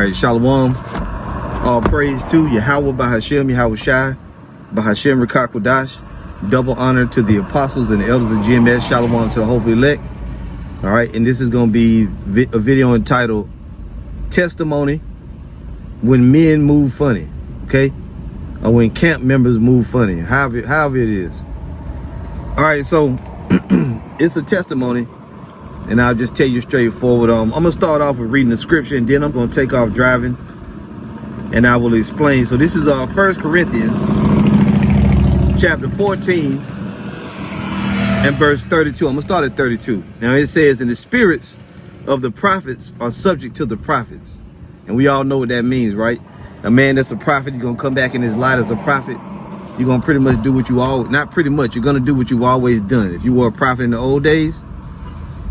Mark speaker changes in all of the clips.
Speaker 1: right, Shalom. All praise to Yahweh Bahashem, Yahweh Shai, Bahashem Rakak Wadash. Double honor to the apostles and the elders of GMS. Shalom to the hopefully elect. All right, and this is going to be a video entitled Testimony When Men Move Funny, okay? Or when camp members move funny, however it is. All right, so it's a testimony, and I'll just tell you straightforward. I'm going to start off with reading the scripture, and then I'm going to take off driving, and I will explain. So this is 1 Corinthians chapter 14 and verse 32. I'm going to start at 32. Now it says, and the spirits of the prophets are subject to the prophets. And we all know what that means, right? A man that's a prophet, you're going to come back in his light as a prophet. You're going to pretty much do what you all, not pretty much, you're going to do what you've always done. If you were a prophet in the old days,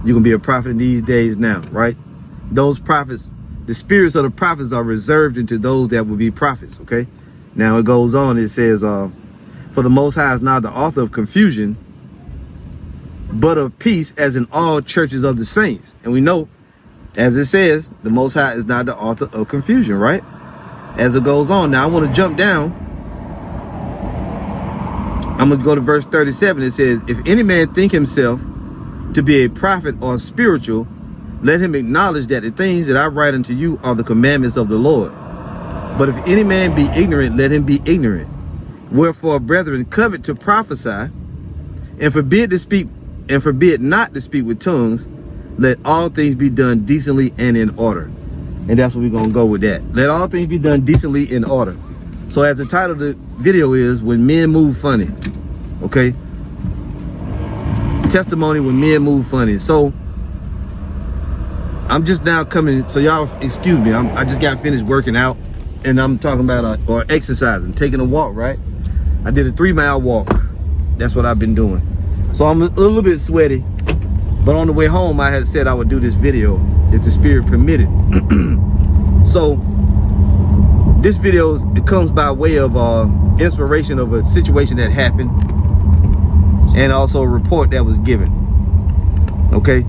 Speaker 1: you're going to be a prophet in these days now, right? Those prophets, the spirits of the prophets are reserved into those that will be prophets, okay? Now it goes on, it says, for the Most High is not the author of confusion, but of peace, as in all churches of the saints. And we know, as it says, the Most High is not the author of confusion, right? As it goes on. Now I want to jump down. I'm going to go to verse 37. It says, if any man think himself to be a prophet or spiritual, let him acknowledge that the things that I write unto you are the commandments of the Lord. But if any man be ignorant, let him be ignorant. Wherefore, brethren, covet to prophesy, and forbid to speak, and forbid not to speak with tongues. Let all things be done decently and in order. And that's what we're going to go with that. Let all things be done decently in order. So as the title of the video is, When Men Move Funny. Okay? Testimony when men move funny. So I'm just now coming, so y'all excuse me, I just got finished working out, and I'm talking about or exercising, taking a walk, right? I did a 3-mile walk. That's what I've been doing. So I'm a little bit sweaty, but on the way home I had said I would do this video if the spirit permitted. So this video, it comes by way of inspiration of a situation that happened, and also a report that was given. Okay,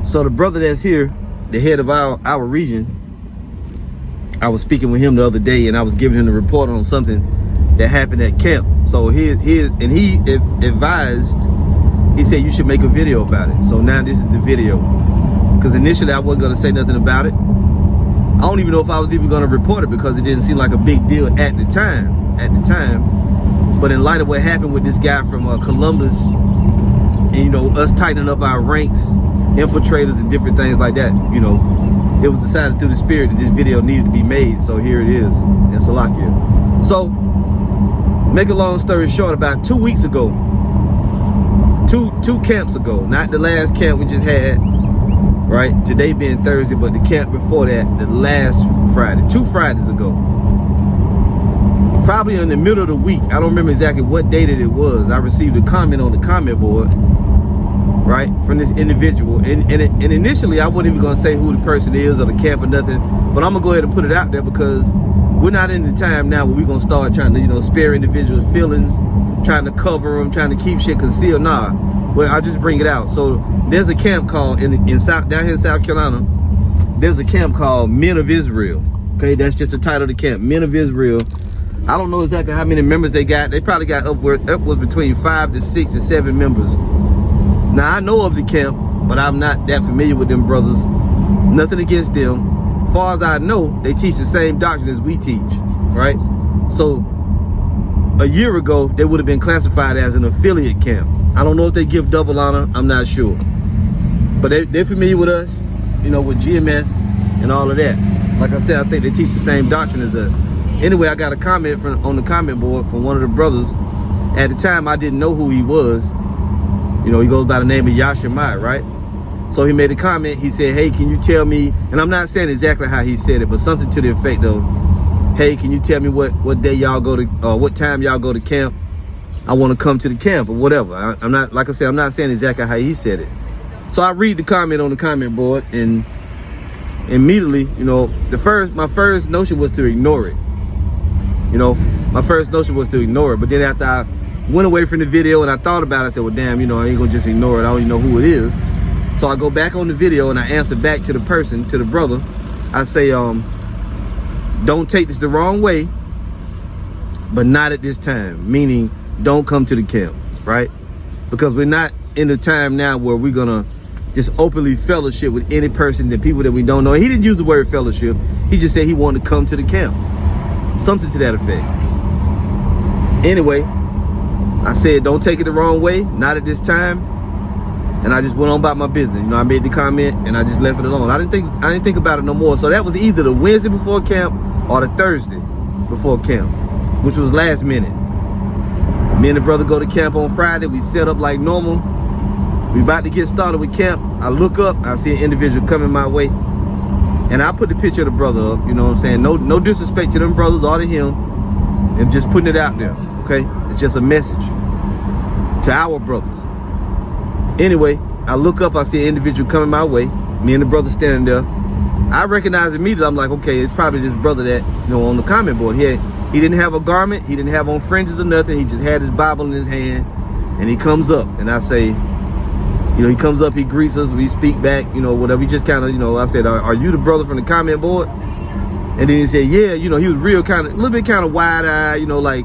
Speaker 1: so the brother that's here, the head of our region, I was speaking with him the other day, and I was giving him the report on something that happened at camp. So he advised, he said you should make a video about it. So now this is the video, because initially I wasn't going to say nothing about it. I don't even know if I was even going to report it, because it didn't seem like a big deal at the time. But in light of what happened with this guy from Columbus, and you know, us tightening up our ranks, infiltrators and different things like that, you know, it was decided through the spirit that this video needed to be made. So here it is in Salakia. So make a long story short, about 2 weeks ago, two camps ago, not the last camp we just had, right? Today being Thursday, but the camp before that, the last Friday, 2 Fridays ago. Probably in the middle of the week, I don't remember exactly what date it was, I received a comment on the comment board, right, from this individual. And initially, I wasn't even going to say who the person is or the camp or nothing, but I'm going to go ahead and put it out there, because we're not in the time now where we're going to start trying to, you know, spare individuals' feelings, trying to cover them, trying to keep shit concealed. Nah, well, I'll just bring it out. So there's a camp called, down here in South Carolina, there's a camp called Men of Israel. Okay, that's just the title of the camp, Men of Israel. I don't know exactly how many members they got. They probably got upwards between 5 to 6 or 7 members. Now I know of the camp, but I'm not that familiar with them brothers. Nothing against them. As far as I know, they teach the same doctrine as we teach, right? So a year ago, they would have been classified as an affiliate camp. I don't know if they give double honor. I'm not sure. But they're familiar with us, you know, with GMS and all of that. Like I said, I think they teach the same doctrine as us. Anyway, I got a comment on the comment board from one of the brothers. At the time, I didn't know who he was. You know, he goes by the name of Yashimai, right? So he made a comment. He said, hey, can you tell me, and I'm not saying exactly how he said it, but something to the effect of, hey, can you tell me what day y'all go to, what time y'all go to camp? I want to come to the camp or whatever. I'm not, like I said, I'm not saying exactly how he said it. So I read the comment on the comment board, and immediately, you know, my first notion was to ignore it. You know, my first notion was to ignore it. But then after I went away from the video and I thought about it, I said, well, damn, you know, I ain't gonna just ignore it. I don't even know who it is. So I go back on the video and I answer back to the person, to the brother. I say, don't take this the wrong way, but not at this time. Meaning, don't come to the camp, right? Because we're not in the time now where we're gonna just openly fellowship with any person, the people that we don't know. He didn't use the word fellowship. He just said he wanted to come to the camp. Something to that effect. Anyway, I said, don't take it the wrong way, not at this time. And I just went on about my business. You know, I made the comment and I just left it alone. I didn't think about it no more. So that was either the Wednesday before camp or the Thursday before camp, which was last minute. Me and the brother go to camp on Friday. We set up like normal. We about to get started with camp. I look up, I see an individual coming my way. And I put the picture of the brother up, you know what I'm saying? No disrespect to them brothers or to him. I'm just putting it out there, okay? It's just a message to our brothers. Anyway, I look up, I see an individual coming my way. Me and the brother standing there. I recognize immediately, I'm like, okay, it's probably this brother that, you know, on the comment board. He didn't have a garment, he didn't have on fringes or nothing. He just had his Bible in his hand, and he comes up, and I say, you know, he comes up, he greets us, we speak back, you know, whatever. He just kind of, you know, I said, are you the brother from the comment board? And then he said, yeah, you know, he was real kind of, a little bit kind of wide-eyed, you know, like,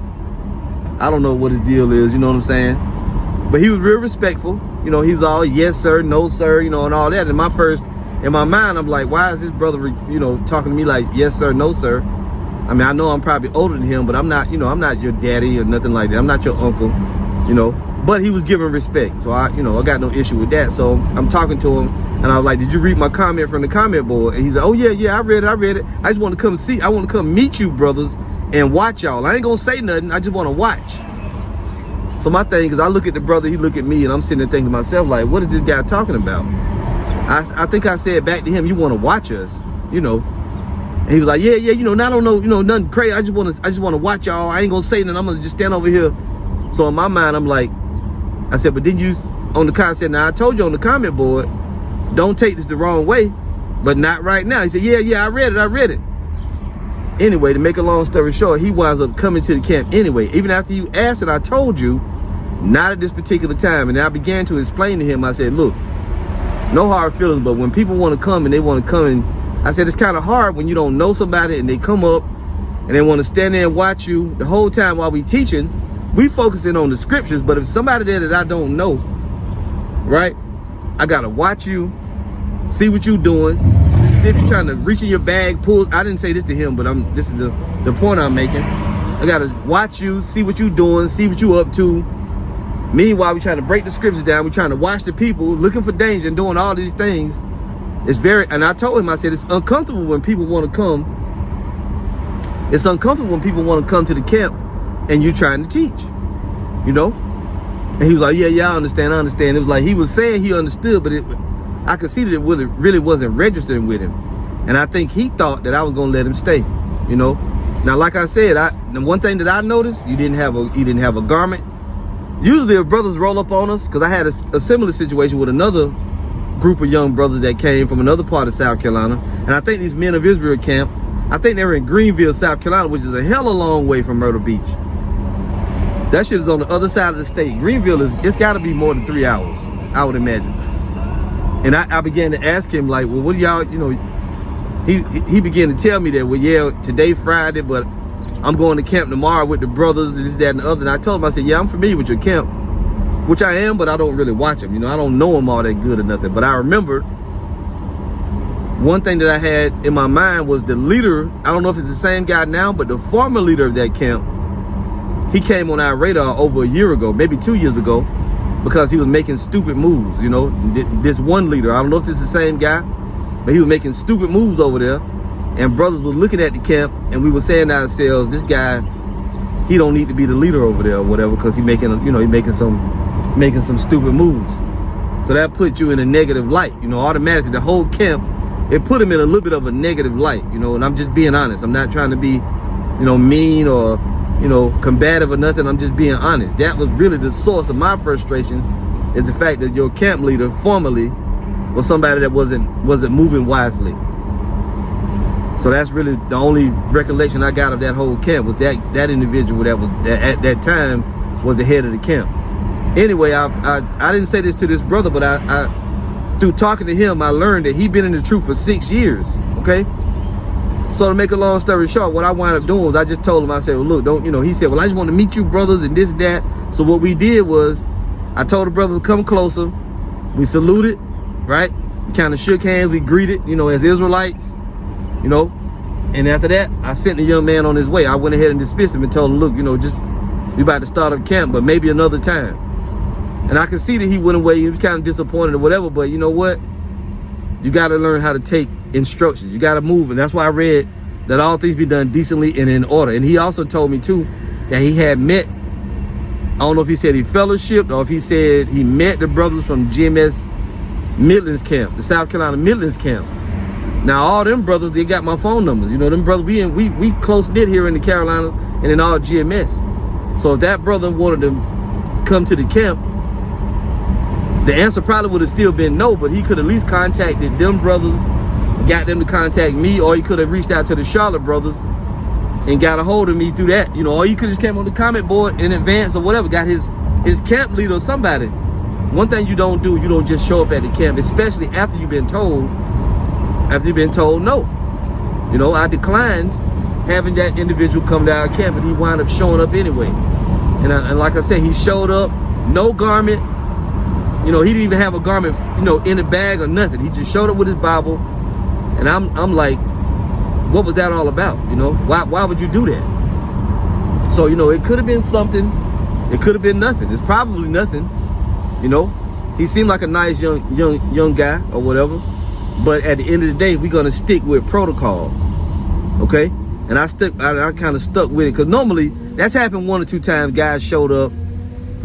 Speaker 1: I don't know what his deal is, you know what I'm saying? But he was real respectful. You know, he was all yes, sir, no, sir, you know, and all that. And in my mind, I'm like, why is this brother, you know, talking to me like, yes, sir, no, sir? I mean, I know I'm probably older than him, but I'm not, you know, I'm not your daddy or nothing like that. I'm not your uncle, you know. But he was giving respect. So, I got no issue with that. So I'm talking to him, and I was like, did you read my comment from the comment board? And he's like, oh, yeah, I read it. I just want to come see. I want to come meet you brothers and watch y'all. I ain't going to say nothing. I just want to watch. So my thing is, I look at the brother, he look at me, and I'm sitting there thinking to myself, like, what is this guy talking about? I think I said back to him, you want to watch us, you know. And he was like, yeah, you know, I don't know, you know, nothing crazy. I just want to watch y'all. I ain't going to say nothing. I'm going to just stand over here. So in my mind, I'm like, I said, but didn't you, on the concept, now I told you on the comment board, don't take this the wrong way, but not right now. He said, yeah, I read it. Anyway, to make a long story short, he winds up coming to the camp anyway. Even after you asked it, I told you, not at this particular time. And I began to explain to him, I said, look, no hard feelings, but when people want to come and they want to come and I said, it's kind of hard when you don't know somebody and they come up and they want to stand there and watch you the whole time while we teaching. We focusing on the scriptures, but if somebody there that I don't know, right, I got to watch you, see what you doing, see if you're trying to reach in your bag, pull. I didn't say this to him, but this is the point I'm making. I got to watch you, see what you doing, see what you up to. Meanwhile, we're trying to break the scriptures down. We're trying to watch the people, looking for danger and doing all these things. It's and I told him, I said, it's uncomfortable when people want to come. It's uncomfortable when people want to come to the camp and you trying to teach, you know? And he was like, yeah, I understand. It was like he was saying he understood, but I could see that it really wasn't registering with him. And I think he thought that I was going to let him stay, you know? Now, like I said, the one thing that I noticed, you didn't have a garment. Usually if brothers roll up on us, because I had a similar situation with another group of young brothers that came from another part of South Carolina. And I think these Men of Israel camp, I think they were in Greenville, South Carolina, which is a hell of a long way from Myrtle Beach. That shit is on the other side of the state. Greenville it's got to be more than 3 hours, I would imagine. And I began to ask him, like, well, what do y'all, you know, he began to tell me that, well, yeah, today Friday, but I'm going to camp tomorrow with the brothers, this, that, and the other. And I told him, I said, yeah, I'm familiar with your camp, which I am, but I don't really watch them. You know, I don't know them all that good or nothing. But I remember one thing that I had in my mind was the leader. I don't know if it's the same guy now, but the former leader of that camp, he came on our radar over a year ago, maybe 2 years ago, because he was making stupid moves. You know, this one leader, I don't know if it's the same guy, but he was making stupid moves over there. And brothers were looking at the camp, and we were saying to ourselves, this guy, he don't need to be the leader over there or whatever, because he's making some stupid moves. So that put you in a negative light, you know, automatically. The whole camp, it put him in a little bit of a negative light, you know. And I'm just being honest. I'm not trying to be, you know, mean or, you know, combative or nothing. I'm just being honest. That was really the source of my frustration, is the fact that your camp leader formerly was somebody that wasn't moving wisely. So that's really the only recollection I got of that whole camp, was that individual that at that time was the head of the camp. Anyway, I didn't say this to this brother, but I through talking to him, I learned that he'd been in the truth for 6 years. Okay, So to make a long story short, what I wound up doing was I just told him, I said, well, look, don't, he said, well, I just want to meet you brothers and this, that. So what we did was I told the brother to come closer. We saluted, right? We kind of shook hands. We greeted, as Israelites, And after that, I sent the young man on his way. I went ahead and dismissed him and told him, look, we about to start up camp, but maybe another time. And I could see that he went away. He was kind of disappointed or whatever, but you know what? You got to learn how to take instructions. You got to move. And that's why I read that all things be done decently and in order. And he also told me too that he had met, I don't know if he said he fellowshipped or if he said he met the brothers from GMS Midlands camp, the South Carolina Midlands camp. Now all them brothers, they got my phone numbers. Them brothers, we close knit here in the Carolinas and in all GMS. So if that brother wanted to come to the camp, the answer probably would have still been no, but he could at least contacted them brothers, got them to contact me, or he could have reached out to the Charlotte brothers and got a hold of me through that. Or he could have just came on the comment board in advance or whatever, got his camp leader or somebody. One thing you don't do, you don't just show up at the camp, especially after you've been told no. I declined having that individual come to our camp, and he wound up showing up anyway. And like I said, he showed up, no garment. He didn't even have a garment, in a bag or nothing. He just showed up with his Bible. And I'm like, what was that all about? Why would you do that? So, it could have been something. It could have been nothing. It's probably nothing. He seemed like a nice young guy or whatever. But at the end of the day, we're going to stick with protocol. Okay? And I kind of stuck with it. Because normally, that's happened 1 or 2 times. Guys showed up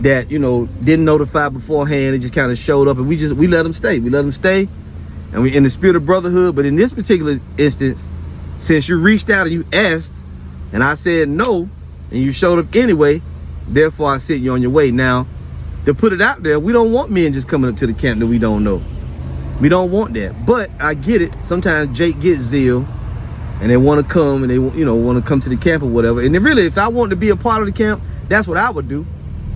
Speaker 1: that, didn't notify beforehand. It just kind of showed up. And we let them stay. We let them stay. And we in the spirit of brotherhood. But in this particular instance, since you reached out and you asked, and I said no, and you showed up anyway, therefore I sent you on your way. Now, to put it out there, we don't want men just coming up to the camp that we don't know. We don't want that. But I get it. Sometimes Jake gets zeal and they want to come and they want to come to the camp or whatever. And really, if I wanted to be a part of the camp, that's what I would do.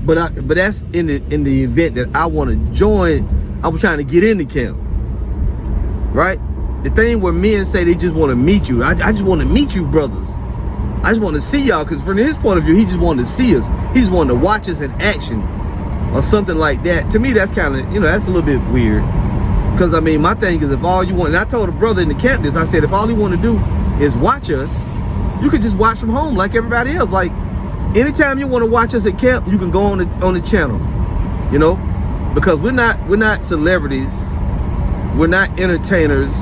Speaker 1: But that's in the event that I want to join. I was trying to get in the camp. Right? The thing where men say they just want to meet you. I just want to meet you, brothers. I just want to see y'all, because from his point of view, he just wanted to see us. He just wanted to watch us in action or something like that. To me, that's kind of, that's a little bit weird. Because, my thing is, if all you want, and I told a brother in the camp this, I said, if all you want to do is watch us, you could just watch from home like everybody else. Like, anytime you want to watch us at camp, you can go on the channel, because we're not celebrities. We're not entertainers.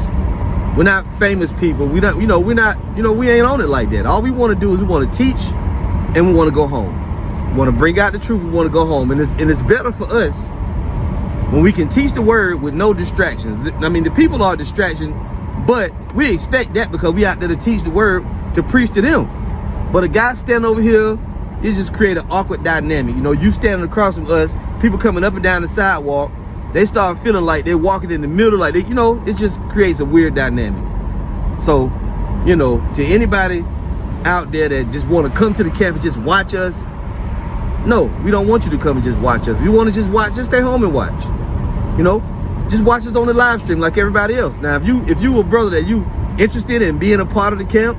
Speaker 1: We're not famous people. We ain't on it like that. All we want to do is we want to teach and we want to go home. We want to bring out the truth. We want to go home. And it's better for us when we can teach the word with no distractions. The people are a distraction, but we expect that because we out there to teach the word, to preach to them. But a guy standing over here, it just create an awkward dynamic. You standing across from us, people coming up and down the sidewalk, they start feeling like they're walking in the middle, like they, it just creates a weird dynamic. So, to anybody out there that just want to come to the camp and just watch us, no, we don't want you to come and just watch us. If you want to just watch, just stay home and watch. Just watch us on the live stream like everybody else. Now, if you a brother that you interested in being a part of the camp,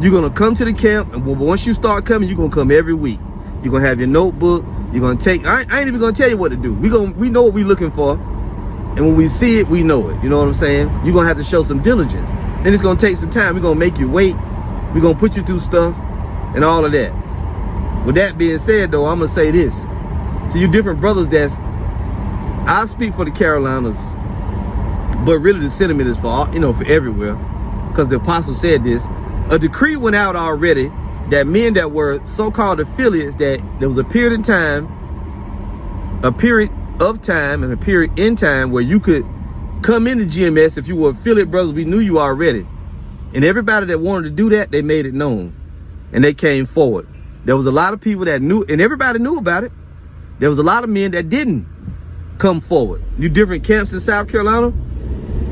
Speaker 1: you're gonna come to the camp, and once you start coming, you're gonna come every week. You're gonna have your notebook. You're gonna take. I ain't even gonna tell you what to do. We know what we're looking for, and when we see it, we know it. You know what I'm saying? You're gonna have to show some diligence. Then it's gonna take some time. We're gonna make you wait. We're gonna put you through stuff and all of that. With that being said, though, I'm gonna say this to you, different brothers. I speak for the Carolinas, but really the sentiment is for all, for everywhere, because the apostle said this. A decree went out already that men that were so-called affiliates, that there was a period of time and a period in time where you could come into GMS if you were affiliate brothers. We knew you already. And everybody that wanted to do that, they made it known. And they came forward. There was a lot of people that knew, and everybody knew about it. There was a lot of men that didn't come forward. You different camps in South Carolina.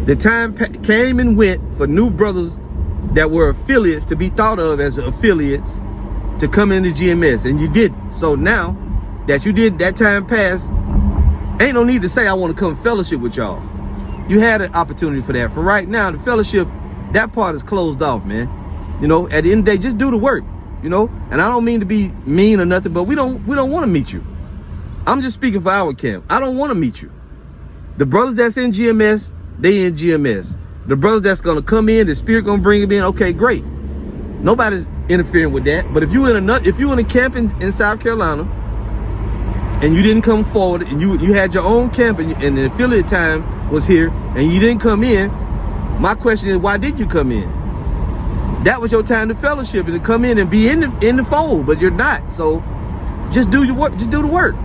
Speaker 1: The time came and went for new brothers that were affiliates to be thought of as affiliates to come into GMS, and you didn't. So now that you did, that time passed, ain't no need to say I want to come fellowship with y'all. You had an opportunity for that. For right now, the fellowship that part is closed off, man. You know, at the end of the day, just do the work, you know. And I don't mean to be mean or nothing, but we don't want to meet you. I'm just speaking for our camp. I don't want to meet you. The brothers that's in GMS, they in GMS. The brothers that's gonna come in, the Spirit gonna bring them in. Okay, great. Nobody's interfering with that. But if you in a camp in South Carolina, and you didn't come forward, and you had your own camp, and the affiliate time was here, and you didn't come in, my question is, why did you come in? That was your time to fellowship and to come in and be in the fold, but you're not. So just do your work. Just do the work.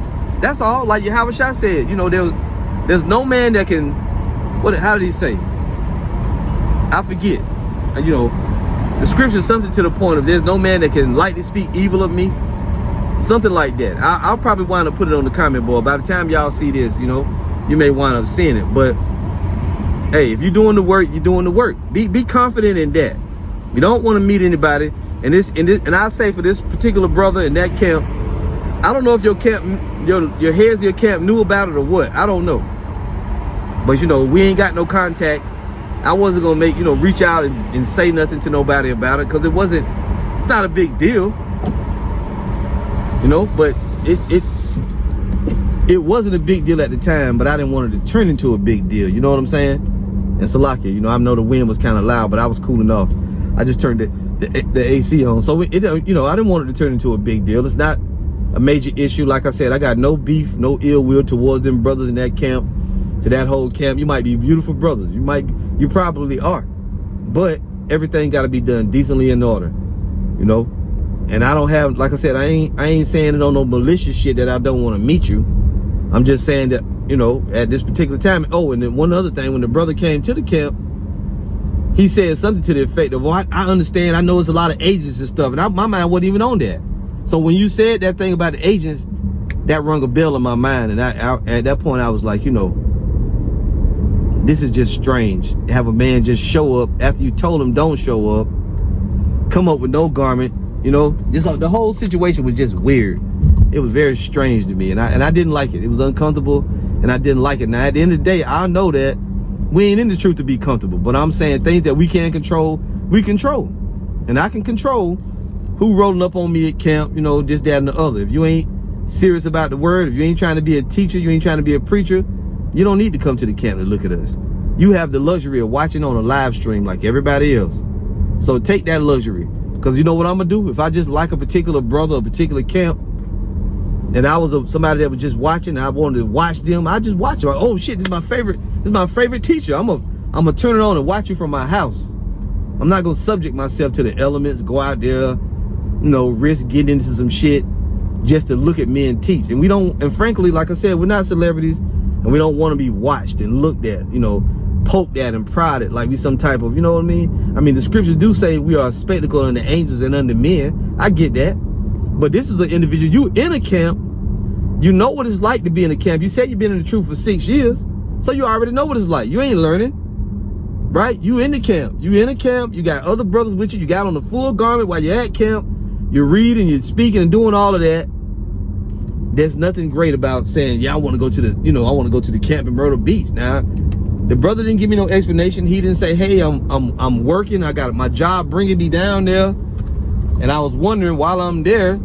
Speaker 1: That's all. Like Yahweh Shah said, you know, there's no man that can. How did he say? I forget. You know, the scripture, something to the point of there's no man that can lightly speak evil of me. Something like that. I'll probably wind up putting it on the comment board. By the time y'all see this, you know, you may wind up seeing it. But hey, if you're doing the work, you're doing the work. Be confident in that. You don't want to meet anybody. And I say for this particular brother in that camp, I don't know if your camp, your heads of your camp knew about it or what. I don't know. But you know, we ain't got no contact. I wasn't gonna make, you know, reach out and say nothing to nobody about it, because it's not a big deal. You know, but it wasn't a big deal at the time, but I didn't want it to turn into a big deal. You know what I'm saying? And Salakia, you know, I know the wind was kind of loud, but I was cool enough. I just turned the AC on. So you know, I didn't want it to turn into a big deal. It's not a major issue. Like I said, I got no beef, no ill will towards them brothers in that camp, to that whole camp. You might be beautiful brothers. You probably are. But everything got to be done decently in order, you know? And I don't have, like I said, I ain't saying it on no malicious shit that I don't want to meet you. I'm just saying that, you know, at this particular time. Oh, and then one other thing, when the brother came to the camp, he said something to the effect of, well, I understand, I know it's a lot of agents and stuff, and my mind wasn't even on that. So when you said that thing about the agents, that rung a bell in my mind. And I at that point, I was like, you know, this is just strange. Have a man just show up after you told him don't show up, come up with no garment, you know, just like the whole situation was just weird. It was very strange to me, and I didn't like it. It was uncomfortable, and I didn't like it. Now, at the end of the day, I know that we ain't in the truth to be comfortable, but I'm saying things that we can't control, we control. And I can control who rolling up on me at camp, you know, this, that, and the other. If you ain't serious about the word, if you ain't trying to be a teacher, you ain't trying to be a preacher, you don't need to come to the camp to look at us. You have the luxury of watching on a live stream like everybody else. So take that luxury. Because you know what I'm going to do? If I just like a particular brother, a particular camp, and I was somebody that was just watching, and I wanted to watch them, I just watch them. Like, oh shit, this is my favorite teacher. I'm gonna turn it on and watch you from my house. I'm not gonna subject myself to the elements, go out there, you know, risk getting into some shit just to look at me and teach. And we don't, and frankly, like I said, we're not celebrities, and we don't want to be watched and looked at, you know, poked at and prodded like we some type of, you know what I mean? I mean, the scriptures do say we are a spectacle unto angels and unto men. I get that. But this is an individual, you in a camp, you know what it's like to be in a camp. You said you've been in the truth for 6 years, so you already know what it's like. You ain't learning, right? You in the camp. You in a camp, you got other brothers with you, you got on the full garment while you're at camp, you're reading, you're speaking and doing all of that. There's nothing great about saying, yeah, I want to go to the, you know, I want to go to the camp in Myrtle Beach. Now, the brother didn't give me no explanation. He didn't say, hey, I'm working, I got my job bringing me down there, and I was wondering while I'm there,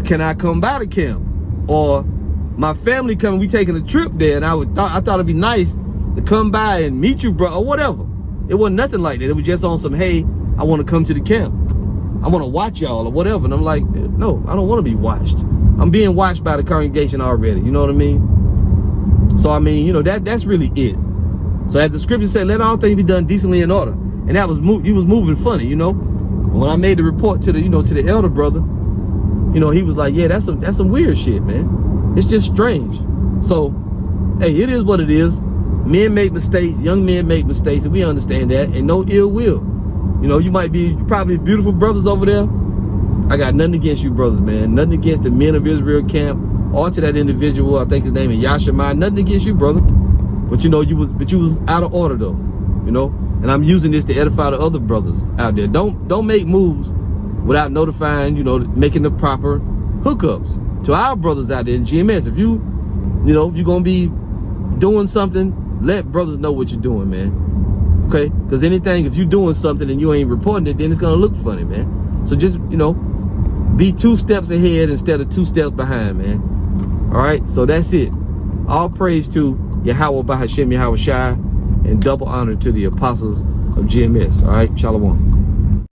Speaker 1: can I come by the camp? Or my family coming, we taking a trip there, and I thought it'd be nice to come by and meet you, bro, or whatever. It wasn't nothing like that. It was just on some, hey, I want to come to the camp, I want to watch y'all or whatever. And I'm like, no, I don't want to be watched. I'm being watched by the congregation already. You know what I mean? So I mean, you know, that's really it. So as the scripture said, let all things be done decently in order. And that was he was moving funny, you know. When I made the report to the, you know, to the elder brother, you know, he was like, yeah, that's some weird shit, man. It's just strange. So, hey, it is what it is. Men make mistakes, young men make mistakes, and we understand that, and no ill will. You know, you might be probably beautiful brothers over there. I got nothing against you brothers, man. Nothing against the men of Israel camp, or to that individual, I think his name is Yashimai. Nothing against you, brother. But you know, you was out of order though, you know. And I'm using this to edify the other brothers out there. Don't make moves without notifying, you know, making the proper hookups to our brothers out there in GMS. If you know, you're gonna be doing something, let brothers know what you're doing, man. Okay? Because anything, if you're doing something and you ain't reporting it, then it's gonna look funny, man. So just, be 2 steps ahead instead of 2 steps behind, man. All right? So that's it. All praise to Yahweh Bahashem Yahweh Shai, and double honor to the apostles of GMS. All right? Shalom.